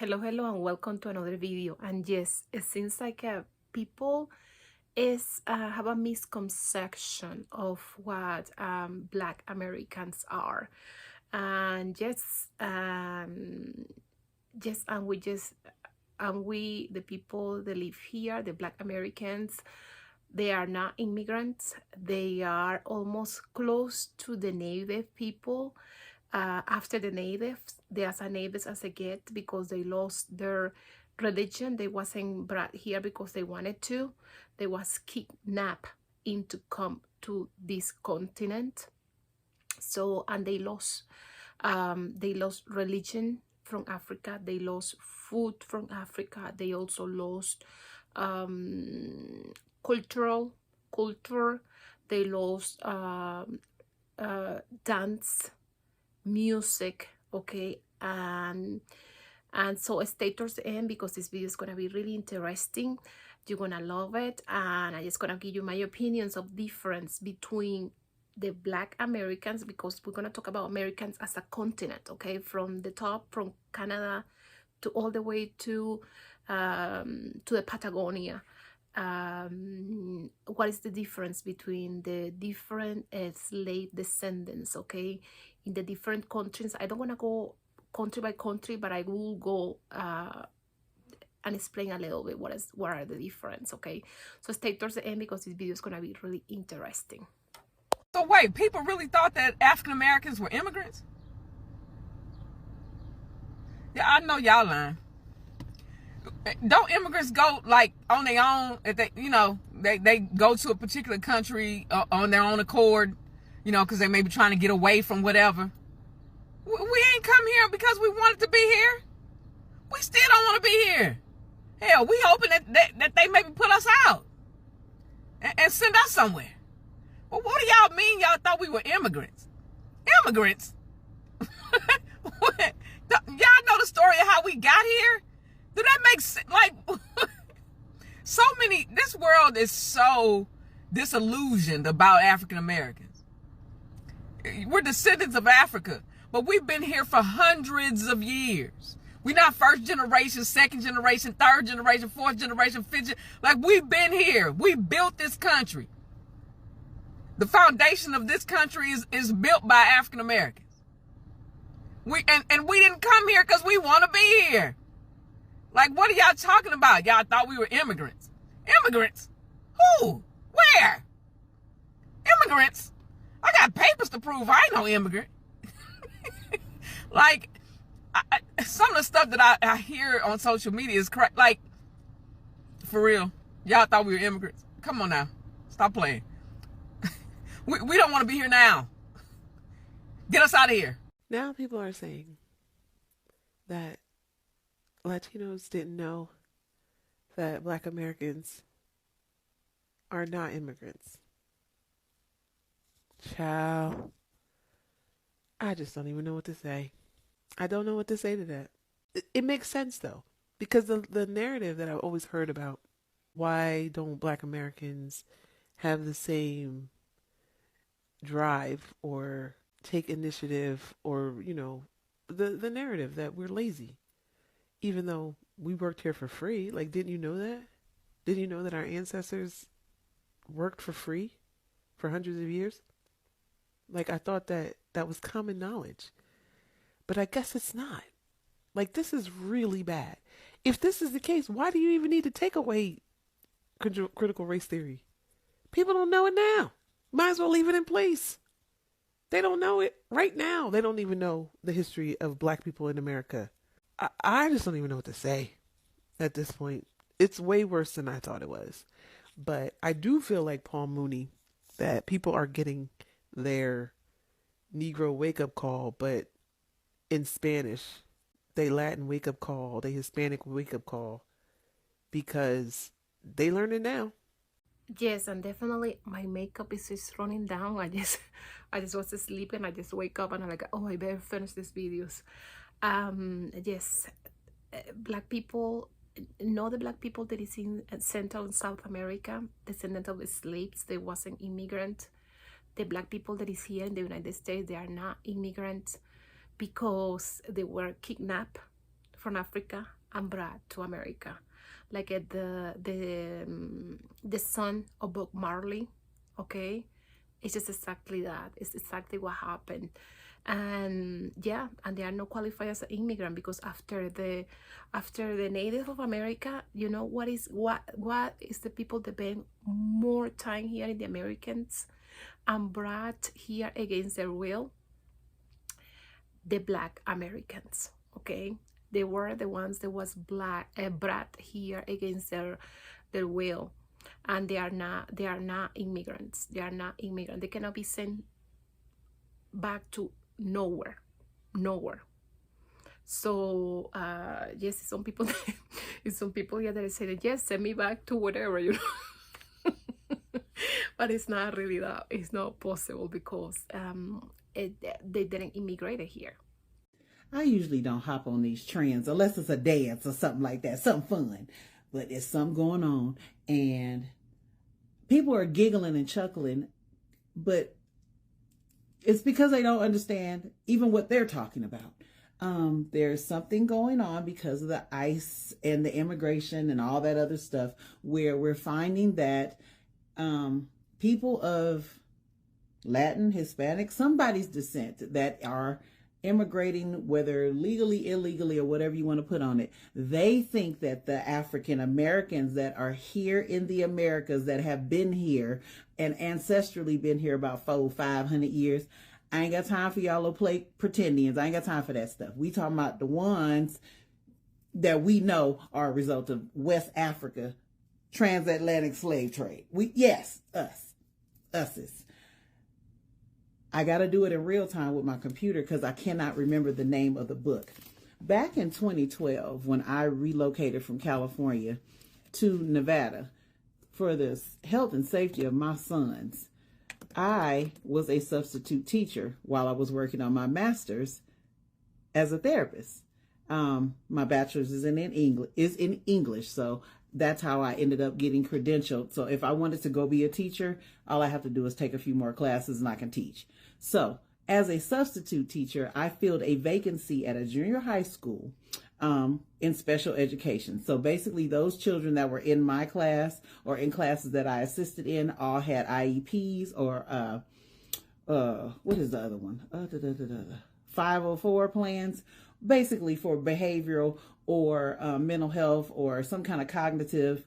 Hello, and welcome to another video. And yes, it seems like people have a misconception of what Black Americans are, and we the people that live here, the Black Americans, they are not immigrants. They are almost close to the native people. After the natives, they as a natives as they get because they lost their religion. They wasn't brought here because they wanted to. They was kidnapped into come to this continent. So and they lost religion from Africa. They lost food from Africa. They also lost culture. They lost dance, music, okay, and so stay towards the end because this video is gonna be really interesting. You're gonna love it, and I'm just gonna give you my opinions of difference between the Black Americans, because we're gonna talk about Americans as a continent, okay, from the top, from Canada to all the way to the Patagonia. What is the difference between the different slave descendants, okay, in the different countries. I don't want to go country by country, but I will go and explain a little bit what are the difference, okay? So stay towards the end because this video is going to be really interesting. So wait, people really thought that African Americans were immigrants? Yeah, I know y'all lying. Don't immigrants go like on their own? If they go to a particular country on their own accord, because they may be trying to get away from whatever. We ain't come here because we wanted to be here. We still don't want to be here. Hell, we hoping that they maybe put us out and send us somewhere. Well, what do y'all mean y'all thought we were immigrants? Immigrants? Y'all know the story of how we got here? Do that make sense? Like, this world is so disillusioned about African Americans. We're descendants of Africa, but we've been here for hundreds of years. We're not first generation, second generation, third generation, fourth generation, fifth generation. Like, we've been here. We built this country. The foundation of this country is built by African Americans. We didn't come here because we want to be here. Like, what are y'all talking about? Y'all thought we were immigrants. Immigrants? Who? Where? Immigrants? I got papers to prove I ain't no immigrant. Like, some of the stuff that I hear on social media is correct. Like, for real, y'all thought we were immigrants. Come on now. Stop playing. We don't want to be here now. Get us out of here. Now people are saying that Latinos didn't know that Black Americans are not immigrants. Child, I just don't even know what to say. I don't know what to say to that. It makes sense though, because the narrative that I've always heard about, why don't Black Americans have the same drive or take initiative, or the narrative that we're lazy, even though we worked here for free. Like, didn't you know that? Didn't you know that our ancestors worked for free for hundreds of years? Like, I thought that was common knowledge, but I guess it's not. Like, this is really bad. If this is the case, why do you even need to take away critical race theory? People don't know it now. Might as well leave it in place. They don't know it right now. They don't even know the history of Black people in America. I just don't even know what to say at this point. It's way worse than I thought it was. But I do feel like Paul Mooney, that people are getting their Negro wake-up call, but in Spanish. They Latin wake-up call, they Hispanic wake-up call, because they learned it now. Yes, and definitely my makeup is just running down. I just was sleeping. I just wake up and I'm like, oh, I better finish these videos. Yes, Black people, know the Black people that is in Central and South America, descendant of the slaves. They wasn't immigrant. The Black people that is here in the United States, they are not immigrants because they were kidnapped from Africa and brought to America, like the son of Bob Marley. Okay, it's just exactly that. It's exactly what happened. And yeah, and they are not qualified as an immigrant because after the native of America, you know what is the people that spend more time here in the Americans and brought here against their will? The Black Americans. Okay, they were the ones that was brought here against their will, and they are not immigrants. They are not immigrants. They cannot be sent back to nowhere. So yes, some people here that say, yes, send me back to whatever, you know. But it's not really that. It's not possible because they didn't immigrate here. I usually don't hop on these trends unless it's a dance or something like that, something fun. But there's something going on, and people are giggling and chuckling, but it's because they don't understand even what they're talking about. There's something going on because of the ICE and the immigration and all that other stuff, where we're finding that people of Latin, Hispanic, somebody's descent that are immigrating, whether legally, illegally, or whatever you want to put on it, they think that the African Americans that are here in the Americas that have been here and ancestrally been here about 400-500 years, I ain't got time for y'all to play pretendians. I ain't got time for that stuff. We talking about the ones that we know are a result of West Africa transatlantic slave trade. Us. I got to do it in real time with my computer because I cannot remember the name of the book. Back in 2012, when I relocated from California to Nevada for the health and safety of my sons, I was a substitute teacher while I was working on my master's as a therapist. My bachelor's is in English, so that's how I ended up getting credentialed. So if I wanted to go be a teacher, all I have to do is take a few more classes and I can teach. So as a substitute teacher, I filled a vacancy at a junior high school in special education. So basically those children that were in my class or in classes that I assisted in all had IEPs or what is the other one? 504 plans, basically for behavioral or mental health or some kind of cognitive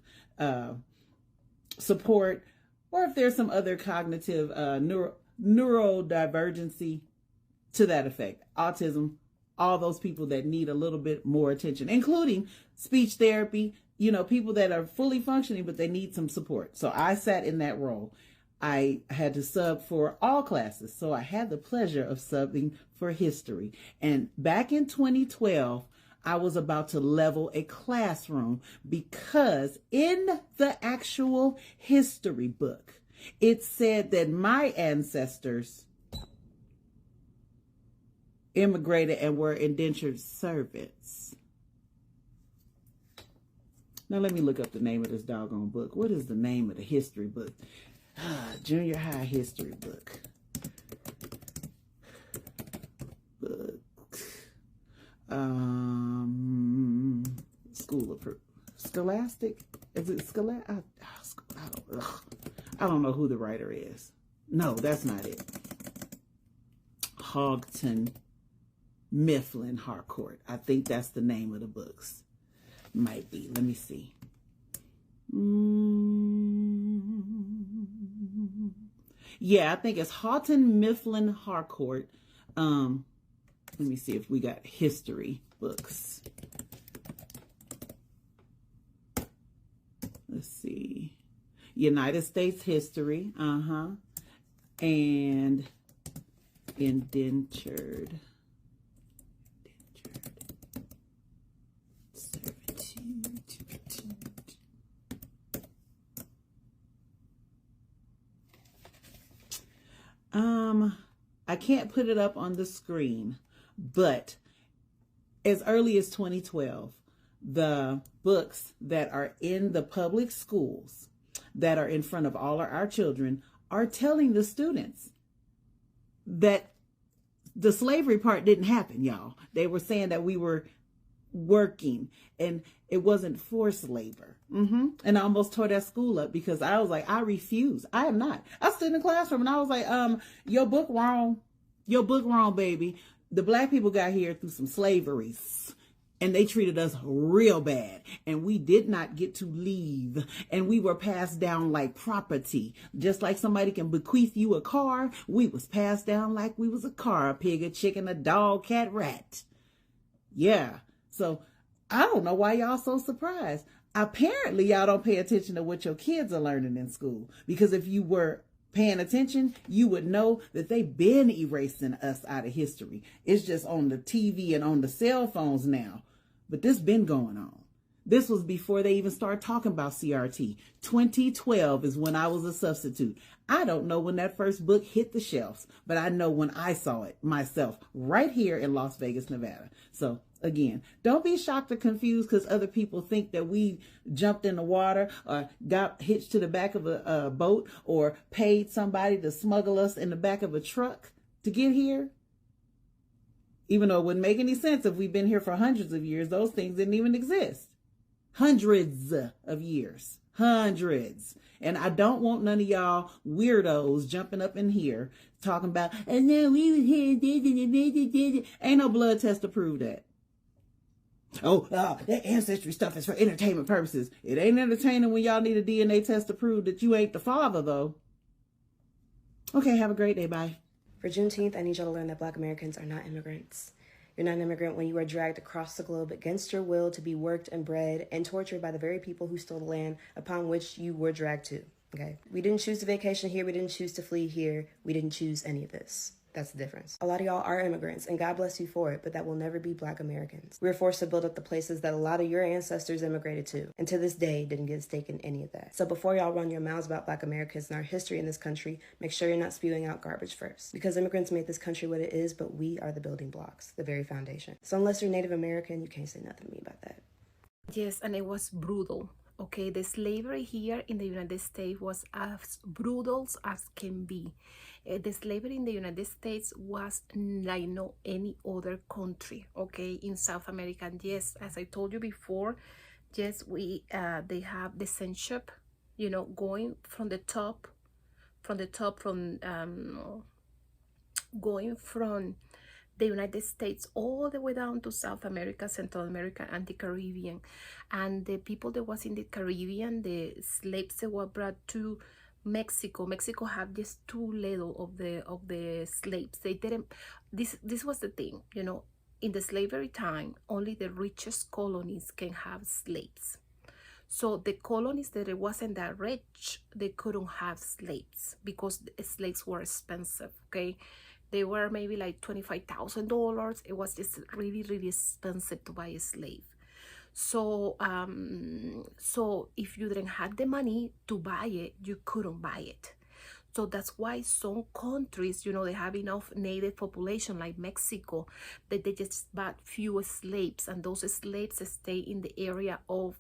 support, or if there's some other cognitive neurodivergency to that effect, autism, all those people that need a little bit more attention, including speech therapy, people that are fully functioning, but they need some support. So I sat in that role. I had to sub for all classes. So I had the pleasure of subbing for history. And back in 2012, I was about to level a classroom because in the actual history book, it said that my ancestors immigrated and were indentured servants. Now let me look up the name of this doggone book. What is the name of the history book? Junior high history book. School of Scholastic. Is it Scholastic? I don't know who the writer is. No, that's not it. Houghton Mifflin Harcourt. I think that's the name of the books. Might be. Let me see. Yeah, I think it's Houghton Mifflin Harcourt. Let me see if we got history books. Let's see. United States history. And indentured servitude. I can't put it up on the screen, but as early as 2012, the books that are in the public schools that are in front of all of our children are telling the students that the slavery part didn't happen, y'all. They were saying that we were working, and it wasn't forced labor. And I almost tore that school up because I was like, I refuse. I am not. I stood in the classroom and I was like, your book wrong. Your book wrong, baby. The black people got here through some slavery, and they treated us real bad, and we did not get to leave, and we were passed down like property. Just like somebody can bequeath you a car, we was passed down like we was a car, a pig, a chicken, a dog, cat, rat. Yeah. So I don't know why y'all so surprised. Apparently y'all don't pay attention to what your kids are learning in school, because if you were paying attention, you would know that they've been erasing us out of history. It's just on the TV and on the cell phones now. But this been going on. This was before they even started talking about CRT. 2012 is when I was a substitute. I don't know when that first book hit the shelves, but I know when I saw it myself right here in Las Vegas, Nevada. So again, don't be shocked or confused because other people think that we jumped in the water or got hitched to the back of a boat or paid somebody to smuggle us in the back of a truck to get here. Even though it wouldn't make any sense if we've been here for hundreds of years, those things didn't even exist. Hundreds of years. Hundreds. And I don't want none of y'all weirdos jumping up in here talking about, and then we was here, ain't no blood test to prove that. Oh, that ancestry stuff is for entertainment purposes. It ain't entertaining when y'all need a DNA test to prove that you ain't the father, though. Okay, have a great day. Bye. For Juneteenth, I need y'all to learn that Black Americans are not immigrants. You're not an immigrant when you are dragged across the globe against your will to be worked and bred and tortured by the very people who stole the land upon which you were dragged to, okay? We didn't choose to vacation here. We didn't choose to flee here. We didn't choose any of this. That's the difference. A lot of y'all are immigrants, and God bless you for it, but that will never be Black Americans. We were forced to build up the places that a lot of your ancestors immigrated to, and to this day didn't get a stake in any of that. So before y'all run your mouths about Black Americans and our history in this country, make sure you're not spewing out garbage first. Because immigrants made this country what it is, but we are the building blocks, the very foundation. So unless you're Native American, you can't say nothing to me about that. Yes, and it was brutal. Okay, the slavery here in the United States was as brutal as can be. The slavery in the United States was like no any other country, okay, in South America. And yes, as I told you before, yes, they have the censorship, you know, going from the top, going from the United States all the way down to South America, Central America, and the Caribbean. And the people that was in the Caribbean, the slaves that were brought to Mexico had just too little of the slaves. They didn't. This was the thing, you know. In the slavery time, only the richest colonies can have slaves. So the colonies that it wasn't that rich, they couldn't have slaves because the slaves were expensive. Okay. They were maybe like $25,000. It was just really, really expensive to buy a slave. So, so if you didn't have the money to buy it, you couldn't buy it. So that's why some countries, you know, they have enough native population like Mexico that they just bought few slaves, and those slaves stay in the area of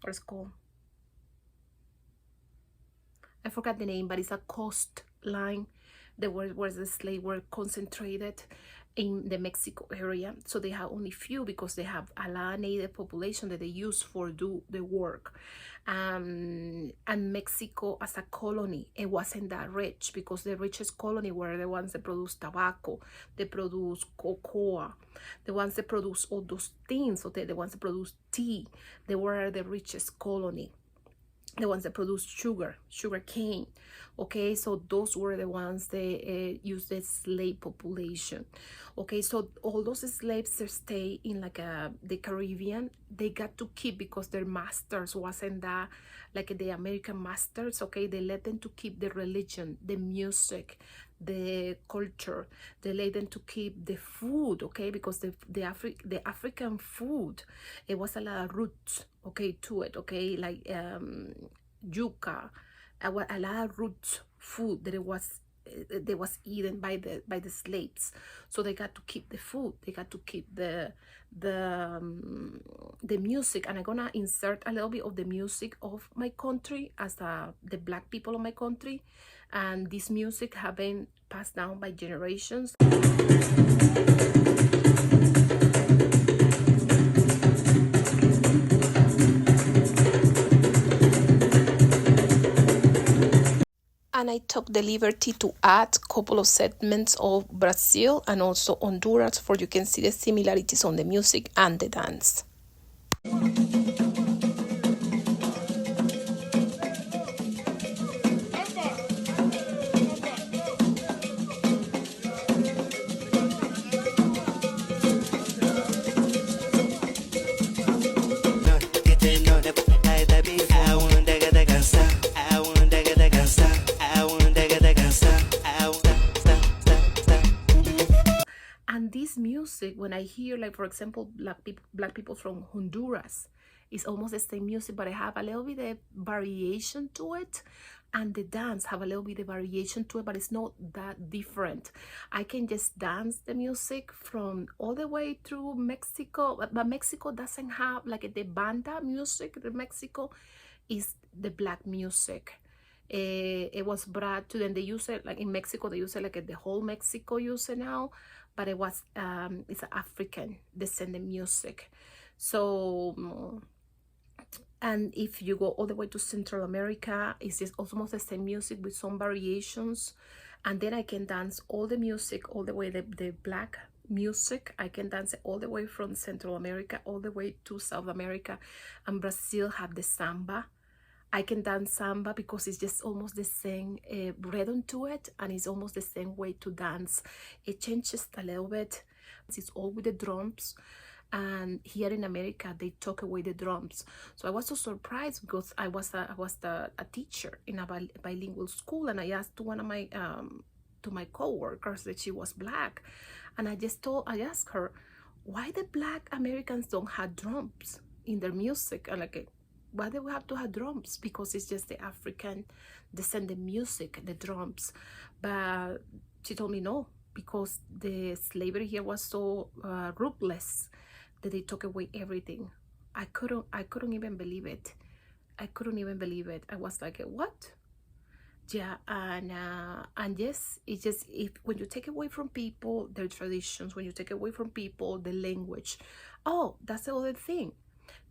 what's called, I forgot the name, but it's a coastline where the slaves were concentrated in the Mexico area. So they have only few because they have a lot of native population that they use for do the work. And Mexico as a colony, it wasn't that rich because the richest colony were the ones that produce tobacco, they produce cocoa, the ones that produce all those things, okay, the ones that produce tea. They were the richest colony. The ones that produce sugar cane. Okay, so those were the ones that used the slave population. Okay, so all those slaves that stay in like the Caribbean, they got to keep because their masters wasn't that like the American masters. Okay, they let them to keep the religion, the music, the culture. They let them to keep the food, okay, because the African food, it was a lot of roots, okay, to it, okay, like yuca, a lot of root food that was eaten by the slaves. So they got to keep the food, they got to keep the music. And I'm gonna insert a little bit of the music of my country as the Black people of my country, and this music have been passed down by generations. And I took the liberty to add a couple of segments of Brazil and also Honduras, for you can see the similarities on the music and the dance. And this music, when I hear, like, for example, black people from Honduras, it's almost the same music, but I have a little bit of variation to it, and the dance have a little bit of variation to it, but it's not that different. I can just dance the music from all the way through Mexico, but Mexico doesn't have like the banda music. The Mexico is the black music. It was brought to them. They use it like in Mexico. They use it like the whole Mexico use it now, but it was it's African descendant music. So and if you go all the way to Central America, it's just almost the same music with some variations. And then I can dance all the music all the way, the black music, I can dance it all the way from Central America all the way to South America. And Brazil have the samba. I can dance samba because it's just almost the same rhythm to it, and it's almost the same way to dance. It changes a little bit. It's all with the drums, and here in America they took away the drums. So I was so surprised because I was a teacher in a bilingual school, and I asked one of my to my co-workers that she was black, and I asked her, why the black Americans don't have drums in their music? And like, why do we have to have drums? Because it's just the African descendant music, the drums. But she told me no, because the slavery here was so ruthless that they took away everything. I couldn't even believe it. I couldn't even believe it. I was like, what? Yeah, and yes, it's just, when you take away from people their traditions, when you take away from people the language, oh, that's the other thing.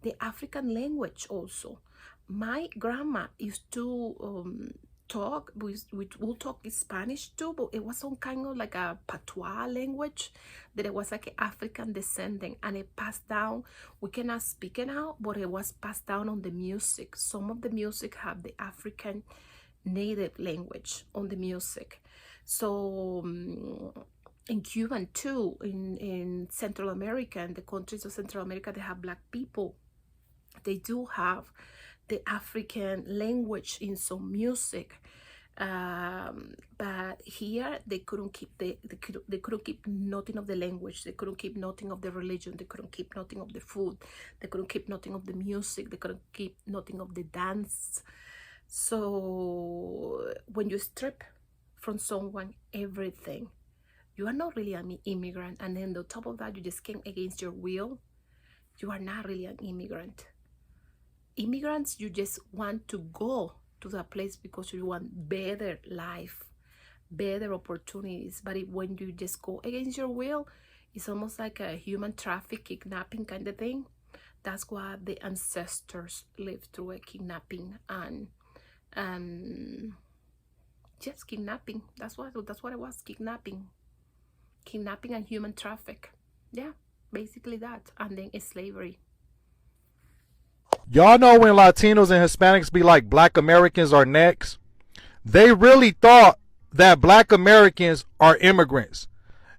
The African language also. My grandma used to talk, we will talk Spanish too, but it was some kind of like a patois language that it was like an African descendant, and it passed down. We cannot speak it now, but it was passed down on the music. Some of the music have the African native language on the music. So in Cuba too, in Central America, in the countries of Central America, they have black people. They do have the African language in some music, but here they couldn't keep they couldn't keep nothing of the language. They couldn't keep nothing of the religion. They couldn't keep nothing of the food. They couldn't keep nothing of the music. They couldn't keep nothing of the dance. So when you strip from someone everything, you are not really an immigrant, and then on top of that you just came against your will, you are not really an immigrant. Immigrants, you just want to go to that place because you want better life, better opportunities. But when you just go against your will, it's almost like a human traffic, kidnapping kind of thing. That's what the ancestors lived through, a kidnapping and just kidnapping. That's what it was, kidnapping and human traffic. Yeah, basically that. And then slavery. Y'all know when Latinos and Hispanics be like, Black Americans are next? They really thought that Black Americans are immigrants.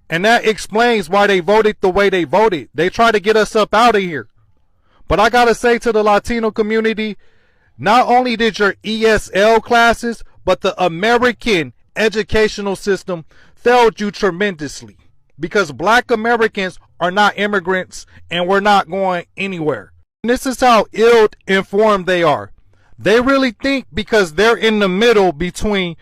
And that explains why they voted the way they voted. They try to get us up out of here. But I gotta say to the Latino community, not only did your ESL classes, but the American educational system failed you tremendously. Because Black Americans are not immigrants, and we're not going anywhere. And this is how ill-informed they are. They really think because they're in the middle between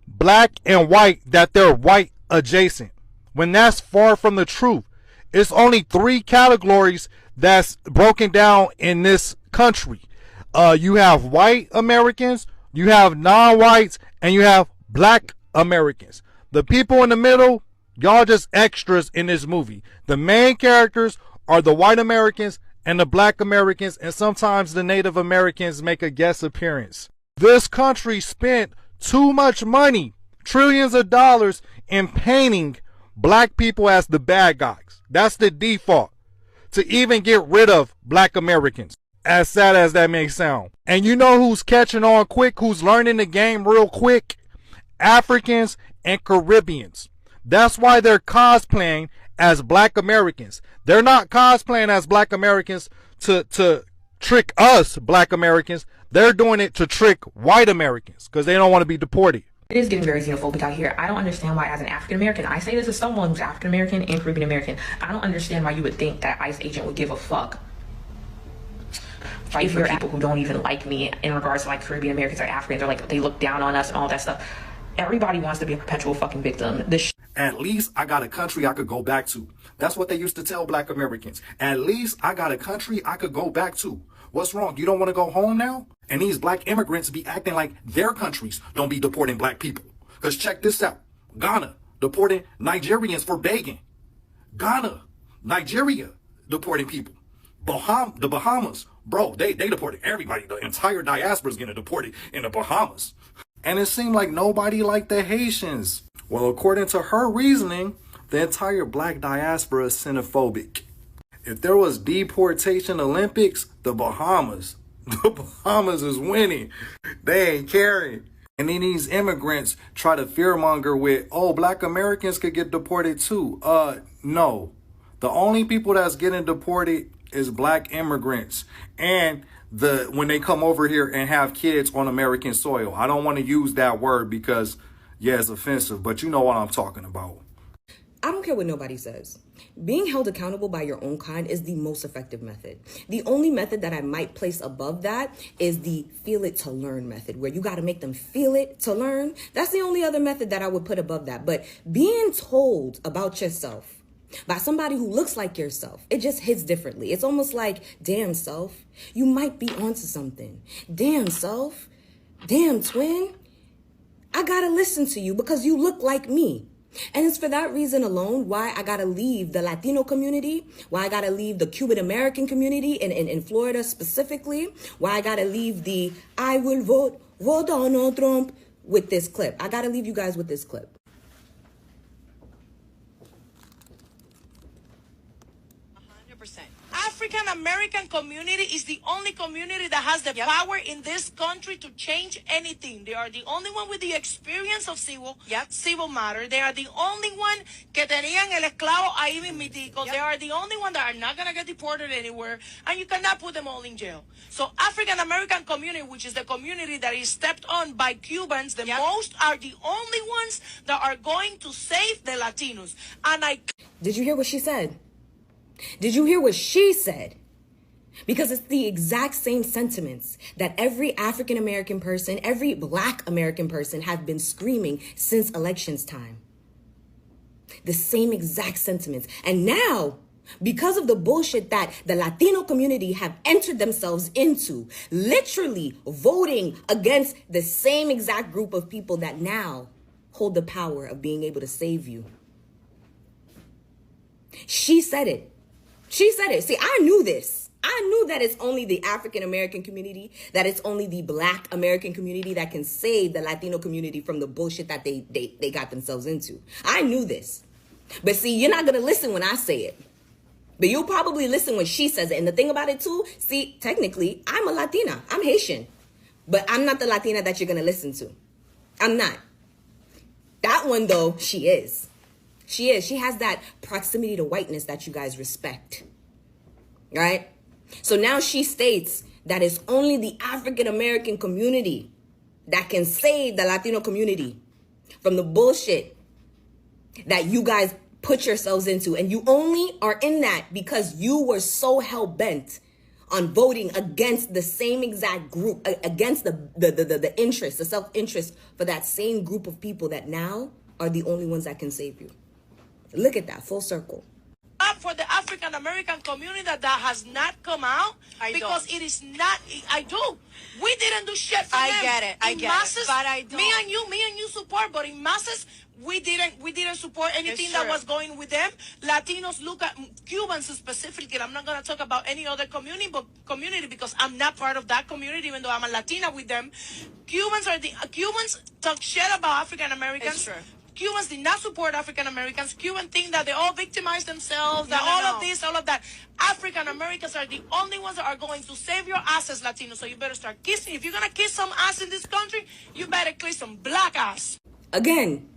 black and white that they're white adjacent, when that's far from the truth. It's only 3 categories that's broken down in this country. You have white Americans, you have non-whites, and you have Black Americans. The people in the middle, y'all just extras in this movie. The main characters are the white Americans and the Black Americans, and sometimes the Native Americans make a guest appearance. This country spent too much money, trillions of dollars, in painting black people as the bad guys. That's the default, to even get rid of black Americans, as sad as that may sound. And you know who's catching on quick, who's learning the game real quick? Africans and Caribbeans. That's why they're cosplaying as black Americans. They're not cosplaying as black Americans to trick us black Americans. They're doing it to trick white Americans because they don't want to be deported. It is getting very xenophobic out here. I don't understand why, as an African American, I say this as someone who's African American and Caribbean American, I don't understand why you would think that ICE agent would give a fuck. Fight for people who don't even like me in regards to like Caribbean Americans or Africans, or like they look down on us and all that stuff. Everybody wants to be a perpetual fucking victim. At least I got a country I could go back to. That's what they used to tell black Americans. At least I got a country I could go back to. What's wrong? You don't want to go home now? And these black immigrants be acting like their countries don't be deporting black people. Because check this out. Ghana deporting Nigerians for begging. Ghana, Nigeria deporting people. The Bahamas, bro, they deported everybody. The entire diaspora is getting deported in the Bahamas. And it seemed like nobody liked the Haitians. Well, according to her reasoning, the entire black diaspora is xenophobic. If there was deportation Olympics, the Bahamas is winning. They ain't caring. And then these immigrants try to fearmonger with, oh, black Americans could get deported too. No. The only people that's getting deported is black immigrants. And when they come over here and have kids on American soil. I don't want to use that word because, yeah, it's offensive, but you know what I'm talking about. I don't care what nobody says. Being held accountable by your own kind is the most effective method. The only method that I might place above that is the feel it to learn method, where you got to make them feel it to learn. That's the only other method that I would put above that. But being told about yourself by somebody who looks like yourself, it just hits differently. It's almost like, damn self, you might be onto something. Damn self, damn twin, I gotta listen to you because you look like me. And it's for that reason alone why I gotta leave the Latino community, why I gotta leave the Cuban American community in Florida specifically, why I gotta leave the I will vote Donald Trump with this clip. I gotta leave you guys with this clip. African American community is the only community that has the power in this country to change anything. They are the only one with the experience of civil matter. They are the only one que tenían el esclavo ahí mismitico. They are the only one that are not going to get deported anywhere, and you cannot put them all in jail. So African American community, which is the community that is stepped on by Cubans the most, are the only ones that are going to save the Latinos. And Did you hear what she said? Did you hear what she said? Because it's the exact same sentiments that every African American person, every black American person have been screaming since elections time. The same exact sentiments. And now, because of the bullshit that the Latino community have entered themselves into, literally voting against the same exact group of people that now hold the power of being able to save you. She said it. She said it. See, I knew this. I knew that it's only the African American community, that it's only the black American community that can save the Latino community from the bullshit that they got themselves into. I knew this. But see, you're not going to listen when I say it. But you'll probably listen when she says it. And the thing about it too, see, technically, I'm a Latina. I'm Haitian. But I'm not the Latina that you're going to listen to. I'm not. That one, though, she is. She is. She has that proximity to whiteness that you guys respect. Right? So now she states that it's only the African American community that can save the Latino community from the bullshit that you guys put yourselves into. And you only are in that because you were so hell-bent on voting against the same exact group, against the interest, the self-interest for that same group of people that now are the only ones that can save you. Look at that, full circle. For the African American community that has not come out, because it is not. I do. We didn't do shit for them. I get it. Masses, but I don't. Me and you support, but in masses, we didn't support anything that was going with them. Latinos look at Cubans specifically. I'm not gonna talk about any other community because I'm not part of that community, even though I'm a Latina with them. Cubans talk shit about African Americans. Cubans did not support African Americans. Cubans think that they all victimize themselves, that of this, all of that. African Americans are the only ones that are going to save your asses, Latinos. So you better start kissing. If you're going to kiss some ass in this country, you better kiss some black ass. Again,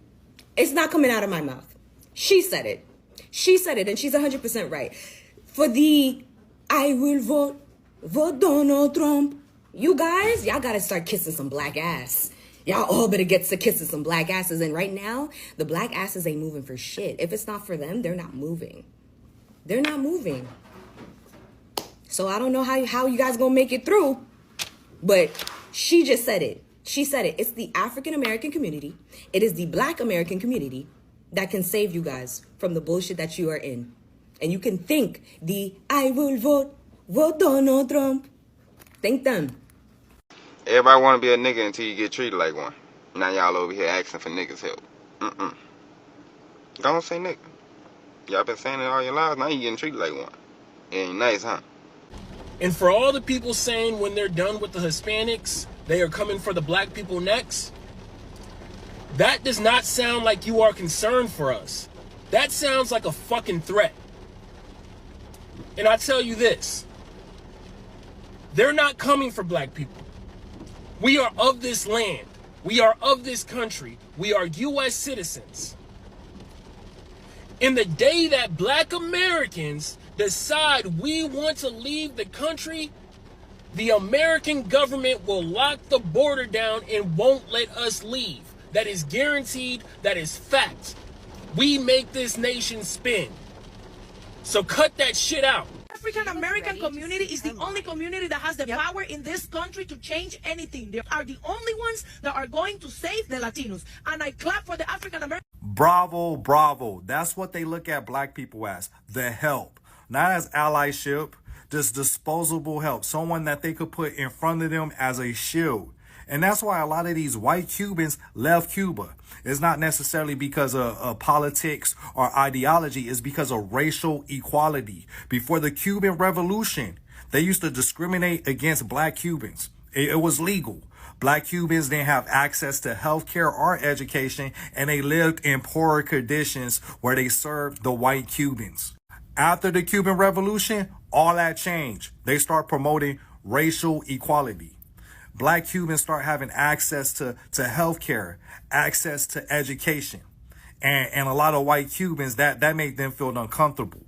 it's not coming out of my mouth. She said it. She said it, and she's 100% right. For the I will vote Donald Trump. You guys, y'all got to start kissing some black ass. Y'all all better get to kissing some black asses. And right now, the black asses ain't moving for shit. If it's not for them, they're not moving. They're not moving. So I don't know how you guys gonna make it through. But she just said it. She said it. It's the African American community. It is the Black American community that can save you guys from the bullshit that you are in. And you can think the I will vote Donald Trump. Think them. Everybody want to be a nigga until you get treated like one. Now y'all over here asking for niggas help. Don't say nigga. Y'all been saying it all your lives. Now you getting treated like one. It ain't nice, huh? And for all the people saying when they're done with the Hispanics, they are coming for the black people next, that does not sound like you are concerned for us. That sounds like a fucking threat. And I tell you this, they're not coming for black people. We are of this land. We are of this country. We are U.S. citizens. In the day that black Americans decide we want to leave the country, the American government will lock the border down and won't let us leave. That is guaranteed. That is fact. We make this nation spin. So cut that shit out. African American community is the only community that has the power in this country to change anything. They are the only ones that are going to save the Latinos. And I clap for the African American. Bravo, bravo. That's what they look at black people as. The help. Not as allyship, just disposable help. Someone that they could put in front of them as a shield. And that's why a lot of these white Cubans left Cuba. It's not necessarily because of politics or ideology. It's because of racial equality. Before the Cuban Revolution, they used to discriminate against black Cubans. It was legal. Black Cubans didn't have access to healthcare or education, and they lived in poorer conditions where they served the white Cubans. After the Cuban Revolution, all that changed. They start promoting racial equality. Black Cubans start having access to healthcare, access to education. And a lot of white Cubans, that made them feel uncomfortable.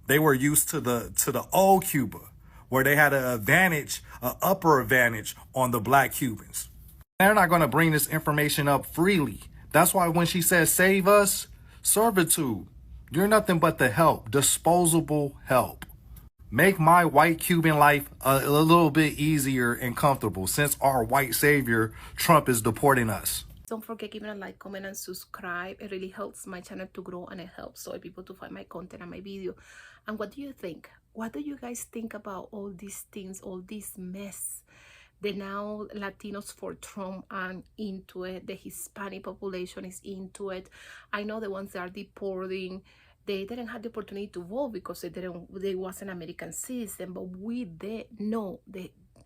They were used to the old Cuba, where they had an upper advantage on the black Cubans. They're not going to bring this information up freely. That's why when she says save us, servitude, you're nothing but the help, disposable help. Make my white Cuban life a little bit easier and comfortable since our white savior, Trump, is deporting us. Don't forget giving a like, comment, and subscribe. It really helps my channel to grow, and it helps other people to find my content and my video. And what do you think? What do you guys think about all these things, all this mess? The now Latinos for Trump are into it. The Hispanic population is into it. I know the ones that are deporting, they didn't have the opportunity to vote because they wasn't American citizen, but we did know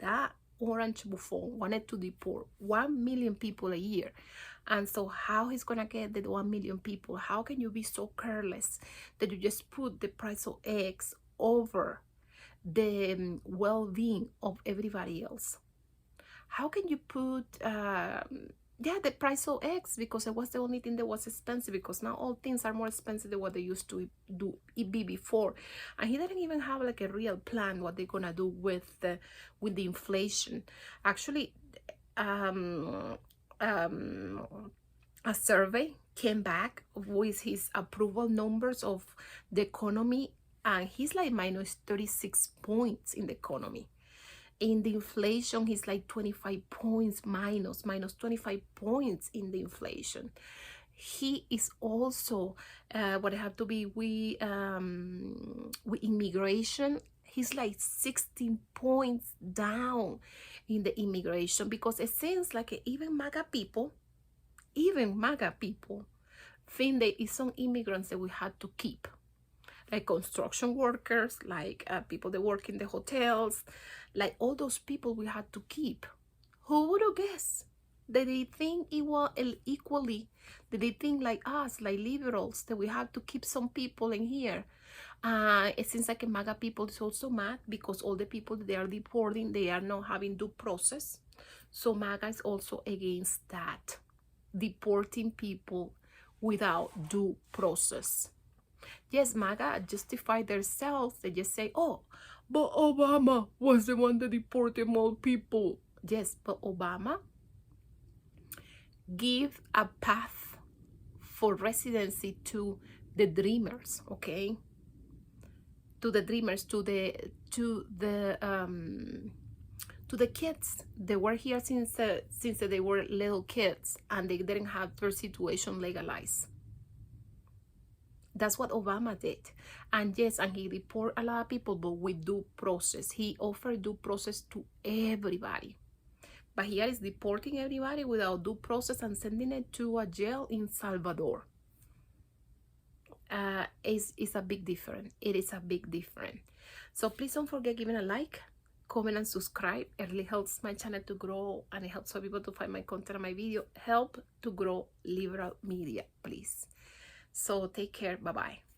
that orange buffoon wanted to deport 1 million people a year. And so how he's gonna get the 1 million people? How can you be so careless that you just put the price of eggs over the well-being of everybody else? How can you put the price of eggs, because it was the only thing that was expensive, because now all things are more expensive than what they used to be before. And he didn't even have like a real plan what they're gonna do with the inflation. Actually, a survey came back with his approval numbers of the economy, and he's like minus 36 points in the economy. In the inflation, he's like 25 points minus 25 points in the inflation. He is also what I have to be with immigration. He's like 16 points down in the immigration, because it seems like even MAGA people think there is some immigrants that we had to keep, like construction workers, like people that work in the hotels, like all those people we had to keep. Who would have guessed that they think equally, that they think like us, like liberals, that we have to keep some people in here? It seems like MAGA people is also mad because all the people that they are deporting, they are not having due process. So MAGA is also against that, deporting people without due process. Yes, MAGA justify themselves. They just say, oh, but Obama was the one that deported more people. Yes, but Obama give a path for residency to the dreamers, okay? To the dreamers, to the kids. They were here since they were little kids and they didn't have their situation legalized. That's what Obama did. And yes, and he deported a lot of people, but with due process. He offered due process to everybody. But here is deporting everybody without due process and sending it to a jail in Salvador. It's a big difference. It is a big difference. So please don't forget giving a like, comment, and subscribe. It really helps my channel to grow, and it helps for people to find my content and my video. Help to grow liberal media, please. So take care. Bye-bye.